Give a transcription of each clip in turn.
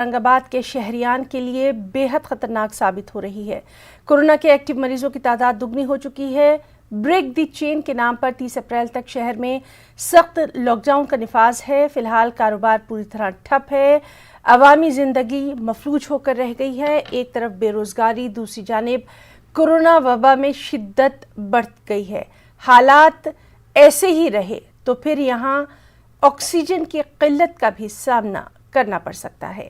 औरंगाबाद के शहरियान के लिए बेहद खतरनाक साबित हो रही है। कोरोना के एक्टिव मरीजों की तादाद दुगनी हो चुकी है। ब्रेक द चेन के नाम पर 30 अप्रैल तक शहर में सख्त लॉकडाउन का निफाज है। फिलहाल कारोबार पूरी तरह ठप है। अवामी जिंदगी मफलूज होकर रह गई है। एक तरफ बेरोजगारी, दूसरी जानिब कोरोना वबा में शिद्दत बढ़ गई है। हालात ऐसे ही रहे तो फिर यहाँ ऑक्सीजन की किल्लत का भी सामना करना पड़ सकता है।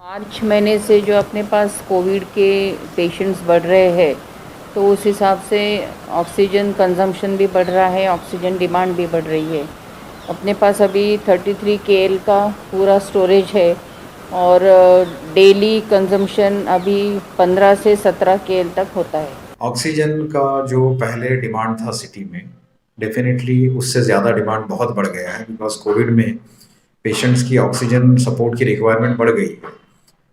मार्च महीने से जो अपने पास कोविड के पेशेंट्स बढ़ रहे हैं, तो उस हिसाब से ऑक्सीजन कंजम्पशन भी बढ़ रहा है, ऑक्सीजन डिमांड भी बढ़ रही है। अपने पास अभी 33 KL का पूरा स्टोरेज है और डेली कंजम्पशन अभी 15 से 17 KL तक होता है। ऑक्सीजन का जो पहले डिमांड था सिटी में, डेफिनेटली उससे ज़्यादा डिमांड बहुत बढ़ गया है। बिकॉज कोविड में पेशेंट्स की ऑक्सीजन सपोर्ट की रिक्वायरमेंट बढ़ गई है।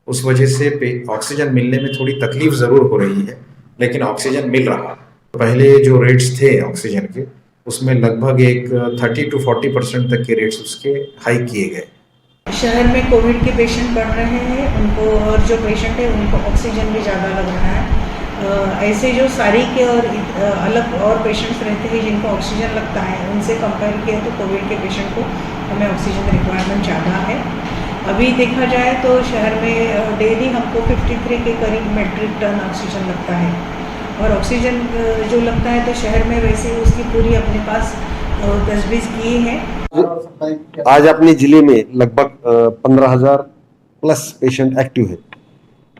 उस वजह से ऑक्सीजन मिलने में थोड़ी तकलीफ ज़रूर हो रही है, लेकिन ऑक्सीजन मिल रहा है। पहले जो रेट्स थे ऑक्सीजन के, उसमें लगभग एक 30 to 40% तक के रेट्स उसके हाई किए गए। शहर में कोविड के पेशेंट बढ़ रहे हैं उनको, और जो पेशेंट है उनको ऑक्सीजन भी ज़्यादा लग रहा है। ऐसे जो सारी के और अलग और पेशेंट्स रहते हैं जिनको ऑक्सीजन लगता है, उनसे कंपेयर किया तो कोविड के पेशेंट को हमें ऑक्सीजन रिक्वायरमेंट ज़्यादा है। अभी देखा जाए तो शहर में डेली हमको 53 के करीब मेट्रिक टन ऑक्सीजन लगता है, और ऑक्सीजन जो लगता है तो शहर में वैसे उसकी पूरी अपने पास तजवीज़ की है। आज अपने जिले में लगभग 15,000 प्लस पेशेंट एक्टिव है।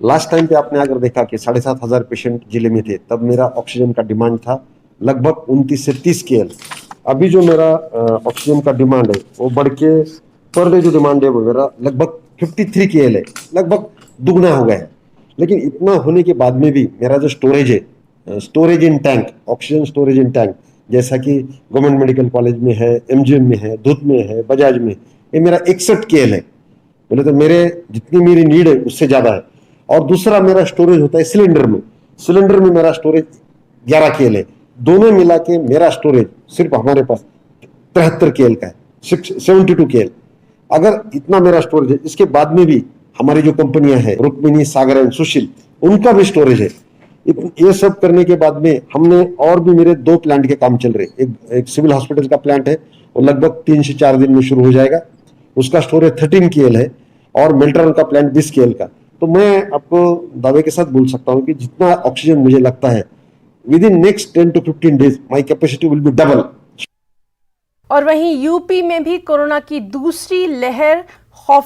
लास्ट टाइम पे आपने अगर देखा कि 7,500 पेशेंट जिले में थे, तब मेरा ऑक्सीजन का डिमांड था लगभग 29 से 30 KL। अभी जो मेरा ऑक्सीजन का डिमांड है वो बढ़ के पर डे जो डिमांड है वो मेरा लगभग 53 KL है, लगभग दुगना हो गया है। लेकिन इतना होने के बाद में भी मेरा जो स्टोरेज है, स्टोरेज इन टैंक, ऑक्सीजन स्टोरेज इन टैंक, जैसा कि गवर्नमेंट मेडिकल कॉलेज में है, MGM में है, धुत में है, बजाज में, ये मेरा 61 KL है। बोले तो मेरे जितनी मेरी नीड है उससे ज़्यादा है। और दूसरा मेरा स्टोरेज होता है सिलेंडर में। सिलेंडर में मेरा स्टोरेज 11 KL है। दोनों मिला के मेरा स्टोरेज सिर्फ हमारे पास 73 KL का है, 72 KL। अगर इतना मेरा स्टोरेज है, इसके बाद में भी हमारी जो कंपनियां हैं, रुक्मिणी, सागर एंड सुशील, उनका भी स्टोरेज है। ये सब करने के बाद में हमने और भी मेरे 2 प्लांट के काम चल रहे। एक सिविल हॉस्पिटल का प्लांट है, वो लगभग 3 से 4 दिन में शुरू हो जाएगा, उसका स्टोरेज 13 KL है, और मेल्ट्रॉन का प्लांट 20 KL का। तो मैं आपको दावे के साथ बोल सकता हूं कि जितना ऑक्सीजन मुझे लगता है, with in next 10 to 15 days my capacity will be double. और वहीं यूपी में भी कोरोना की दूसरी लहर खौफ